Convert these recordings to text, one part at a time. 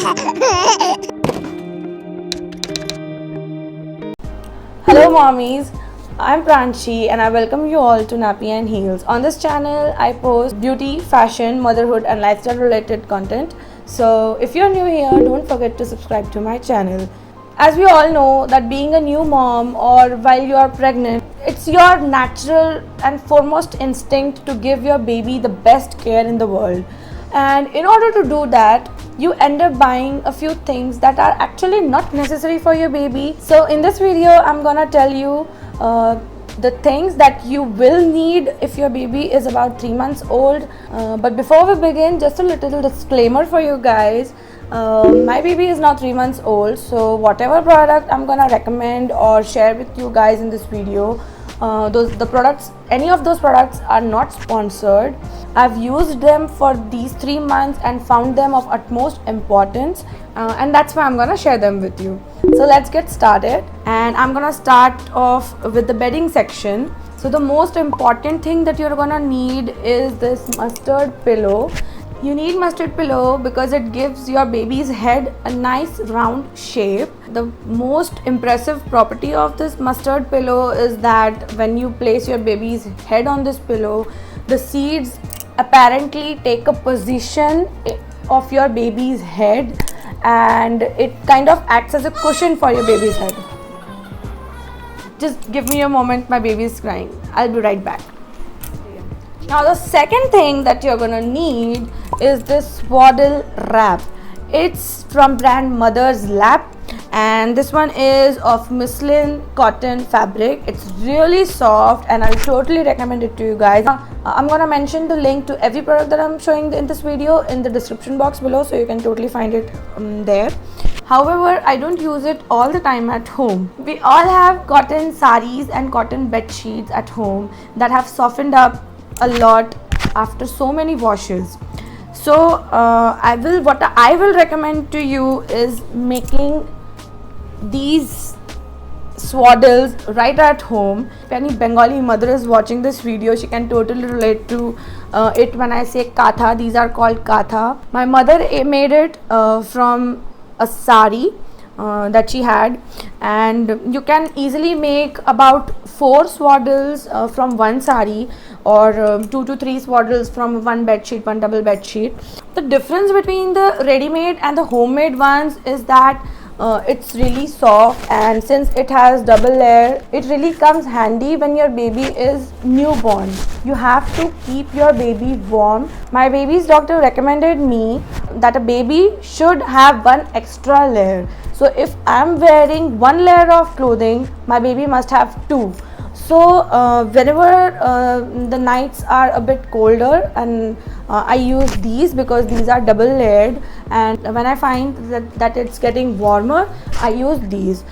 Hello mommies, I'm Pranchi and I welcome you all to Nappy and Heels. On this channel I post beauty, fashion, motherhood and lifestyle related content. So if you're new here, don't forget to subscribe to my channel. As we all know that being a new mom or while you are pregnant, it's your natural and foremost instinct to give your baby the best care in the world. And in order to do that, you end up buying a few things that are actually not necessary for your baby. So in this video, I'm gonna tell you the things that you will need if your baby is about 3 months old. But before we begin, just a little disclaimer for you guys. My baby is now 3 months old, so whatever product I'm gonna recommend or share with you guys in this video, any of those products are not sponsored. I've used them for these 3 months and found them of utmost importance, and that's why I'm gonna share them with you. So let's get started, and I'm gonna start off with the bedding section. So the most important thing that you're gonna need is this mustard pillow. You need mustard pillow because it gives your baby's head a nice round shape. The most impressive property of this mustard pillow is that when you place your baby's head on this pillow, the seeds apparently take a position of your baby's head and it kind of acts as a cushion for your baby's head. Just give me a moment, my baby is crying. I'll be right back. Now the second thing that you're gonna need is this swaddle wrap. It's from brand Mother's Lap, and this one is of muslin cotton fabric. It's really soft and I'll totally recommend it to you guys. I'm gonna mention the link to every product that I'm showing in this video in the description box below, so you can totally find it there. However, I don't use it all the time at home. We all have cotton saris and cotton bed sheets at home that have softened up a lot after so many washes. So what I will recommend to you is making these swaddles right at home. If any Bengali mother is watching this video, she can totally relate to it when I say katha. These are called katha. My mother made it from a sari that she had, and you can easily make about 4 swaddles from one sari, or 2 to 3 swaddles from one bed sheet, one double bed sheet. The difference between the ready-made and the homemade ones is that it's really soft, and since it has double layer, it really comes handy when your baby is newborn. You have to keep your baby warm. My baby's doctor recommended me that a baby should have one extra layer. So if I'm wearing one layer of clothing, my baby must have 2. So whenever the nights are a bit colder, and I use these because these are double layered, and when I find that it's getting warmer, I use these.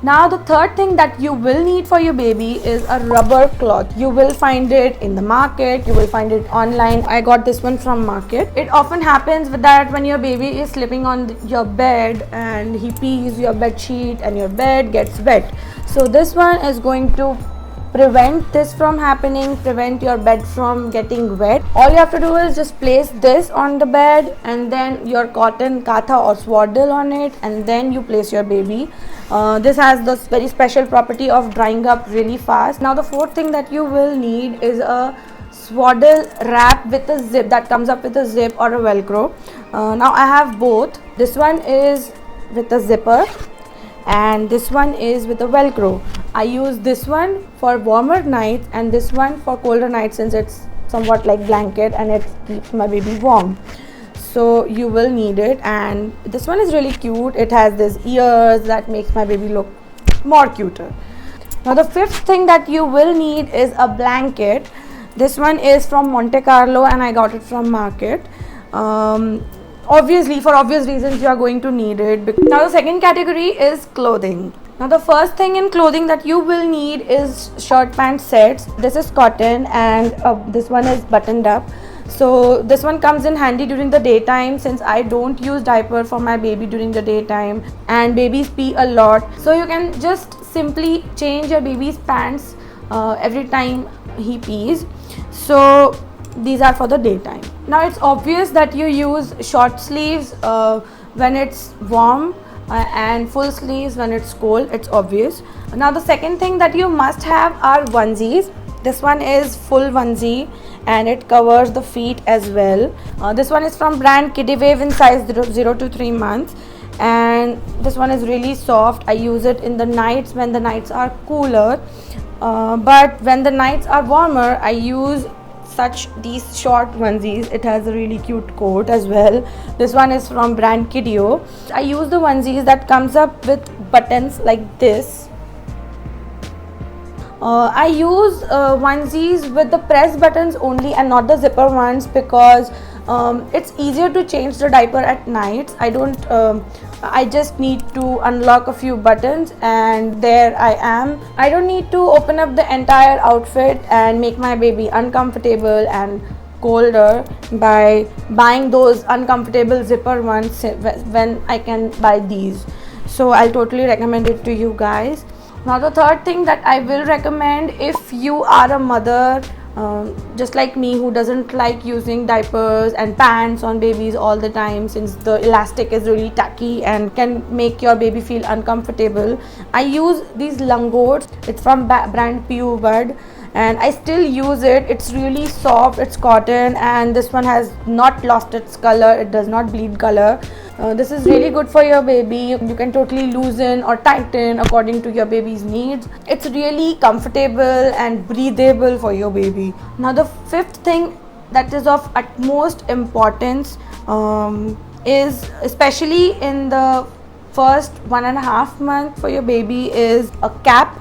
Now the third thing that you will need for your baby is a rubber cloth. You will find it in the market, you will find it online. I got this one from market. It often happens with that when your baby is sleeping on your bed and he pees your bed sheet and your bed gets wet. So this one is going to prevent this from happening, prevent your bed from getting wet. All you have to do is just place this on the bed and then your cotton katha or swaddle on it, and then you place your baby. This has this very special property of drying up really fast. Now the fourth thing that you will need is a swaddle wrap with a zip that comes up with a zip or a velcro. Now I have both. This one is with a zipper and this one is with a velcro. I use this one for warmer nights and this one for colder nights, since it's somewhat like blanket and it keeps my baby warm. So you will need it, and this one is really cute. It has these ears that makes my baby look more cuter. Now the fifth thing that you will need is a blanket. This one is from Monte Carlo and I got it from market. Obviously, for obvious reasons, you are going to need it. Now the second category is clothing. Now the first thing in clothing that you will need is shirt pant sets. This is cotton and this one is buttoned up. So this one comes in handy during the daytime, since I don't use diaper for my baby during the daytime and babies pee a lot. So you can just simply change your baby's pants every time he pees. So these are for the daytime. Now it's obvious that you use short sleeves when it's warm, and full sleeves when it's cold. It's obvious. Now the second thing that you must have are onesies. This one is full onesie and it covers the feet as well. This one is from brand Kiddywave in size 0 to 3 months, and this one is really soft. I use it in the nights when the nights are cooler, but when the nights are warmer I use these short onesies. It has a really cute coat as well. This one is from brand Kidio. I use the onesies that comes up with buttons like this. I use onesies with the press buttons only and not the zipper ones, because it's easier to change the diaper at nights. I just need to unlock a few buttons and there I am. I don't need to open up the entire outfit and make my baby uncomfortable and colder by buying those uncomfortable zipper ones when I can buy these. So I'll totally recommend it to you guys. Now the third thing that I will recommend, if you are a mother just like me who doesn't like using diapers and pants on babies all the time, since the elastic is really tacky and can make your baby feel uncomfortable, I use these langots. It's from brand Pure Bud and I still use it. It's really soft, it's cotton, and this one has not lost its color. It does not bleed color. This is really good for your baby. You can totally loosen or tighten according to your baby's needs. It's really comfortable and breathable for your baby. Now the fifth thing that is of utmost importance is, especially in the first 1.5 months for your baby, is a cap,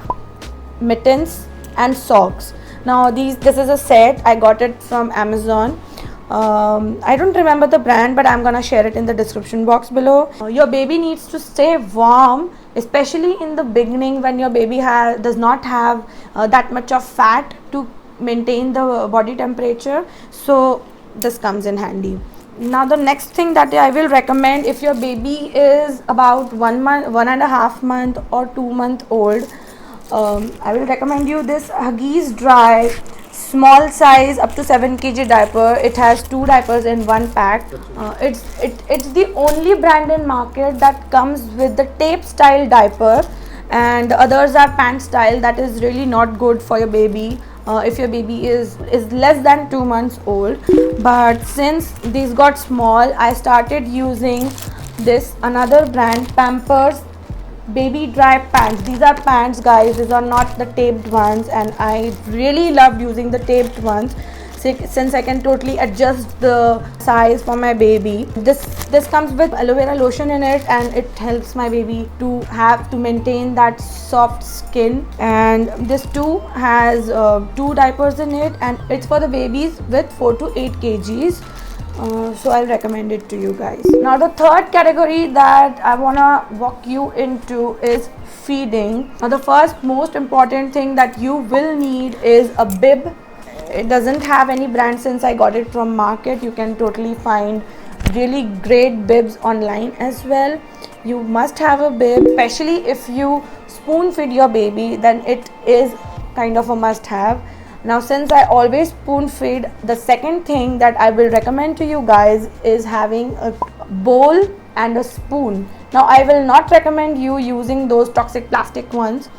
mittens and socks. Now this is a set. I got it from Amazon. I don't remember the brand, but I'm gonna share it in the description box below. Your baby needs to stay warm, especially in the beginning when your baby does not have that much of fat to maintain the body temperature. So this comes in handy. Now the next thing that I will recommend, if your baby is about 1.5 month or 2 month old, I will recommend you this Huggies Dry small size up to 7 kg diaper. It has 2 diapers in one pack. It's the only brand in market that comes with the tape style diaper, and the others are pant style. That is really not good for your baby if your baby is less than 2 months old. But since these got small, I started using this another brand, Pampers Baby Dry pants. These are pants, guys. These are not the taped ones, and I really loved using the taped ones since I can totally adjust the size for my baby. This comes with aloe vera lotion in it, and it helps my baby to maintain that soft skin. And this too has 2 diapers in it, and it's for the babies with 4 to 8 kgs. So I'll recommend it to you guys. Now the third category that I wanna walk you into is feeding. Now the first most important thing that you will need is a bib. It doesn't have any brand since I got it from market. You can totally find really great bibs online as well. You must have a bib, especially if you spoon feed your baby, then it is kind of a must have. Now since I always spoon feed, the second thing that I will recommend to you guys is having a bowl and a spoon. Now I will not recommend you using those toxic plastic ones.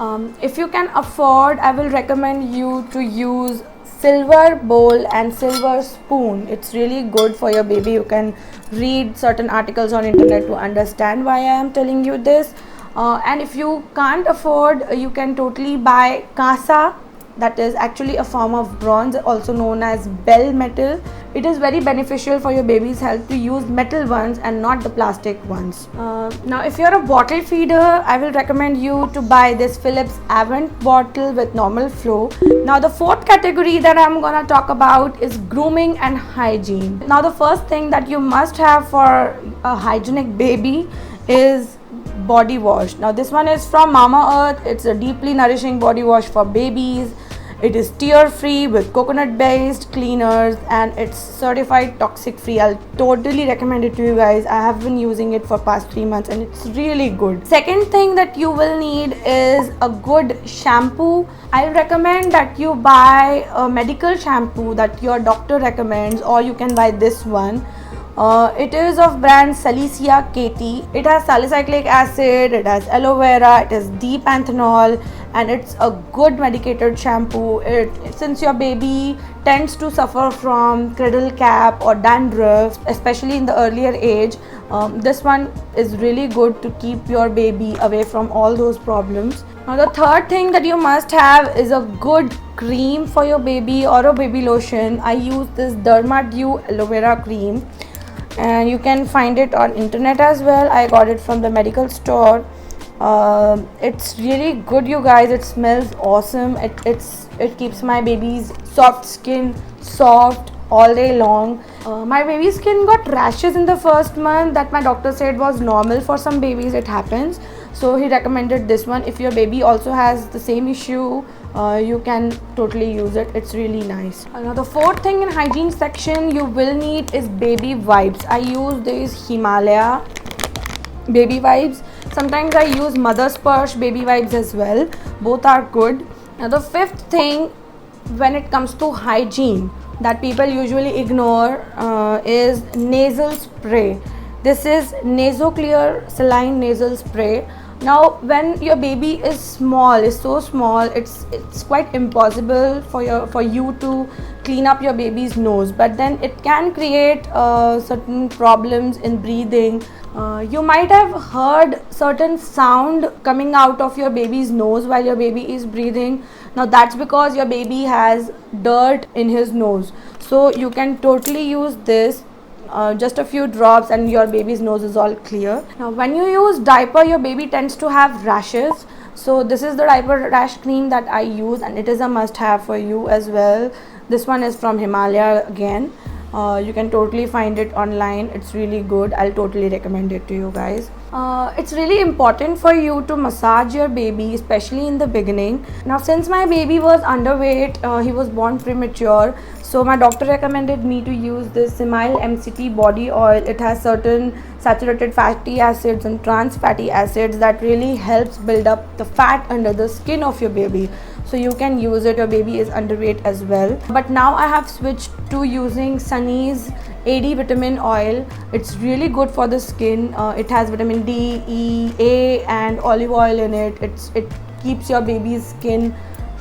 If you can afford, I will recommend you to use silver bowl and silver spoon. It's really good for your baby. You can read certain articles on internet to understand why I am telling you this. And if you can't afford, you can totally buy Kasa. That is actually a form of bronze, also known as bell metal. It is very beneficial for your baby's health to use metal ones and not the plastic ones. Now if you're a bottle feeder, I will recommend you to buy this Philips Avent bottle with normal flow. Now the fourth category that I'm gonna talk about is grooming and hygiene. Now the first thing that you must have for a hygienic baby is body wash. Now this one is from Mamaearth. It's a deeply nourishing body wash for babies. It is tear free with coconut based cleaners and it's certified toxic free. I'll totally recommend it to you guys. I have been using it for past 3 months and it's really good. Second thing that you will need is a good shampoo. I recommend that you buy a medical shampoo that your doctor recommends, or you can buy this one. It is of brand Salicia Katie. It has salicylic acid, it has aloe vera, it has D-panthenol, and it's a good medicated shampoo. Since your baby tends to suffer from cradle cap or dandruff, especially in the earlier age, this one is really good to keep your baby away from all those problems. Now the third thing that you must have is a good cream for your baby or a baby lotion. I use this Derma Dew aloe vera cream, and you can find it on internet as well. I got it from the medical store. It's really good, you guys. It smells awesome. It keeps my baby's soft skin soft all day long. My baby's skin got rashes in the first month that my doctor said was normal. For some babies it happens, so he recommended this one. If your baby also has the same issue, you can totally use it. It's really nice. Now the fourth thing in hygiene section you will need is baby wipes. I use these Himalaya baby wipes. Sometimes I use Mother's Purse baby wipes as well. Both are good. Now the fifth thing when it comes to hygiene that people usually ignore is nasal spray. This is NasoClear Saline Nasal Spray. Now when your baby is so small, it's quite impossible for you to clean up your baby's nose, but then it can create certain problems in breathing. You might have heard certain sound coming out of your baby's nose while your baby is breathing. Now that's because your baby has dirt in his nose. So you can totally use this, just a few drops, and your baby's nose is all clear. Now when you use diaper, your baby tends to have rashes. So this is the diaper rash cream that I use, and it is a must have for you as well. This one is from Himalaya again. You can totally find it online. It's really good. I'll totally recommend it to you guys. It's really important for you to massage your baby, especially in the beginning. Now since my baby was underweight, he was born premature, so my doctor recommended me to use this Smile MCT body oil. It has certain saturated fatty acids and trans fatty acids that really helps build up the fat under the skin of your baby. So you can use it. Your baby is underweight as well. But now I have switched to using Sunny's AD vitamin oil. It's really good for the skin. It has vitamin D, E, A and olive oil in it. It keeps your baby's skin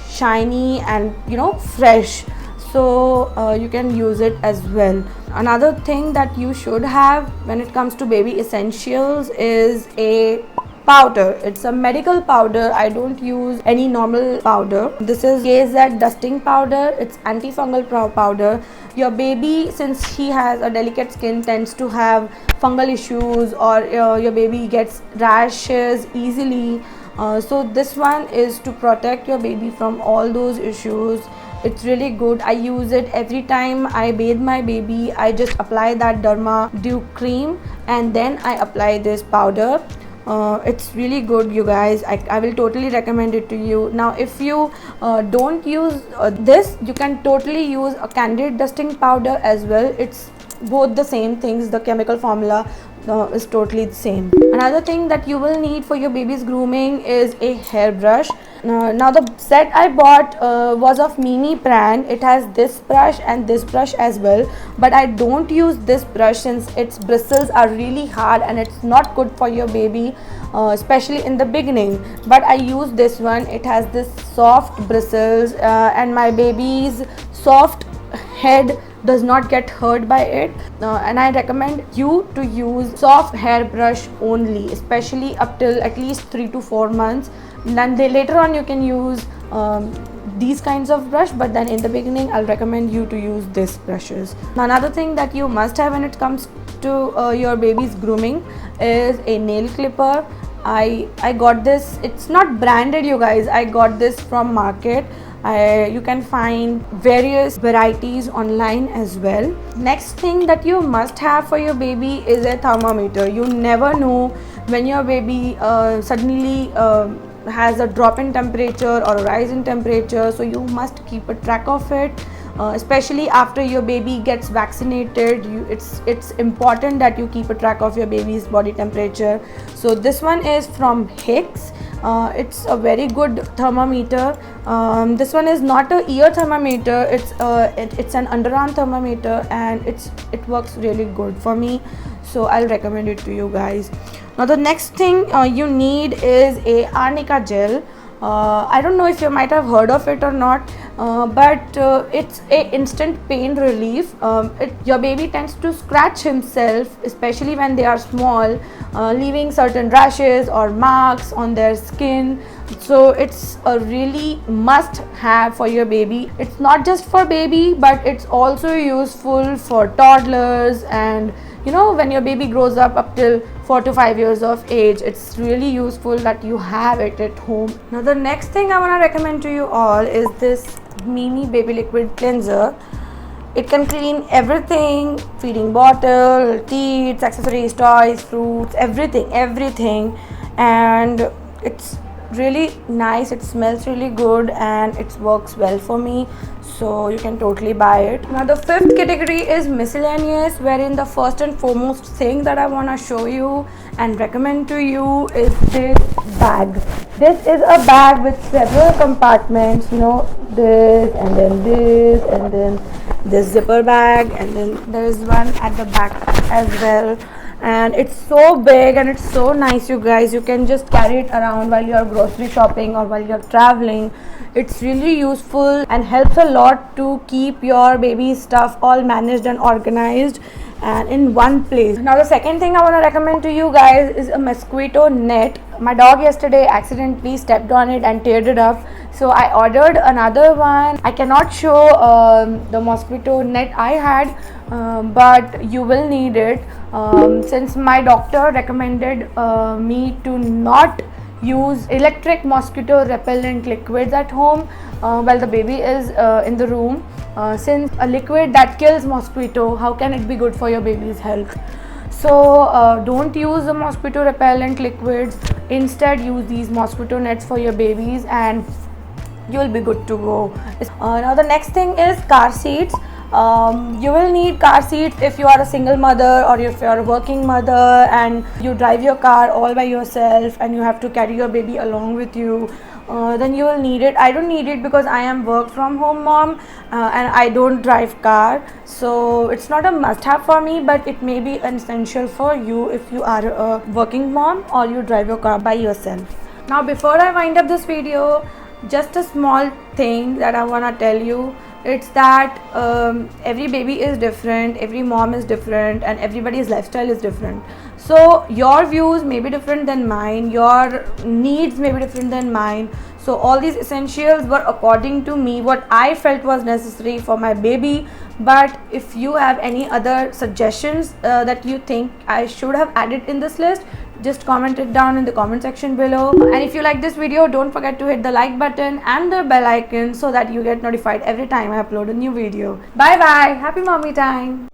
shiny and fresh. So you can use it as well. Another thing that you should have when it comes to baby essentials is a powder. It's a medical powder. I don't use any normal powder. This is KZ dusting powder. It's antifungal powder. Your baby, since he has a delicate skin, tends to have fungal issues, or your baby gets rashes easily. So this one is to protect your baby from all those issues. It's really good. I use it every time I bathe my baby. I just apply that Derma Dew cream and then I apply this powder. It's really good, you guys. I will totally recommend it to you. Now if you don't use this, you can totally use a candid dusting powder as well. It's both the same things. The chemical formula is totally the same. Another thing that you will need for your baby's grooming is a hairbrush. Now the set I bought was of Mimi brand. It has this brush and this brush as well, but I don't use this brush since its bristles are really hard and it's not good for your baby, especially in the beginning. But I use this one. It has this soft bristles and my baby's soft head does not get hurt by it, and I recommend you to use soft hairbrush only, especially up till at least 3 to 4 months. Then later on you can use these kinds of brush, but then in the beginning I'll recommend you to use this brushes. Another thing that you must have when it comes to your baby's grooming is a nail clipper. I got this. It's not branded, you guys. I got this from market. You can find various varieties online as well. Next thing that you must have for your baby is a thermometer. You never know when your baby suddenly has a drop in temperature or a rise in temperature, so you must keep a track of it. Especially after your baby gets vaccinated, it's important that you keep a track of your baby's body temperature. So this one is from Hicks. It's a very good thermometer. This one is not a ear thermometer, it's an underarm thermometer, and it works really good for me, so I'll recommend it to you guys. Now the next thing you need is a arnica gel. I don't know if you might have heard of it or not, but it's a instant pain relief. Your baby tends to scratch himself, especially when they are small, leaving certain rashes or marks on their skin. So it's a really must have for your baby. It's not just for baby, but it's also useful for toddlers, and when your baby grows up till 4 to 5 years of age, it's really useful that you have it at home. Now the next thing I want to recommend to you all is this Mimi baby liquid cleanser. It can clean everything: feeding bottle, teats, accessories, toys, fruits, everything, and it's really nice. It smells really good and it works well for me, so you can totally buy it. Now the fifth category is miscellaneous, wherein the first and foremost thing that I want to show you and recommend to you is this bag. This is a bag with several compartments, this and then this and then this zipper bag, and then there is one at the back as well. And it's so big and it's so nice, you guys. You can just carry it around while you're grocery shopping or while you're traveling. It's really useful and helps a lot to keep your baby's stuff all managed and organized and in one place. Now the second thing I want to recommend to you guys is a mosquito net. My dog yesterday accidentally stepped on it and teared it up, so I ordered another one. I cannot show the mosquito net I had, but you will need it, since my doctor recommended me to not use electric mosquito repellent liquids at home while the baby is in the room, since a liquid that kills mosquito, how can it be good for your baby's health? So don't use the mosquito repellent liquids. Instead, use these mosquito nets for your babies and you'll be good to go. Now the next thing is car seats. You will need car seats if you are a single mother or if you are a working mother and you drive your car all by yourself and you have to carry your baby along with you. Then you will need it. I don't need it because I am work from home mom and I don't drive car, so it's not a must have for me, but it may be an essential for you if you are a working mom or you drive your car by yourself. Now before I wind up this video, just a small thing that I want to tell you. It's that every baby is different, every mom is different, and everybody's lifestyle is different. So your views may be different than mine, your needs may be different than mine. So all these essentials were according to me what I felt was necessary for my baby. But if you have any other suggestions that you think I should have added in this list, just comment it down in the comment section below. And if you like this video, don't forget to hit the like button and the bell icon so that you get notified every time I upload a new video. Bye bye. Happy mommy time.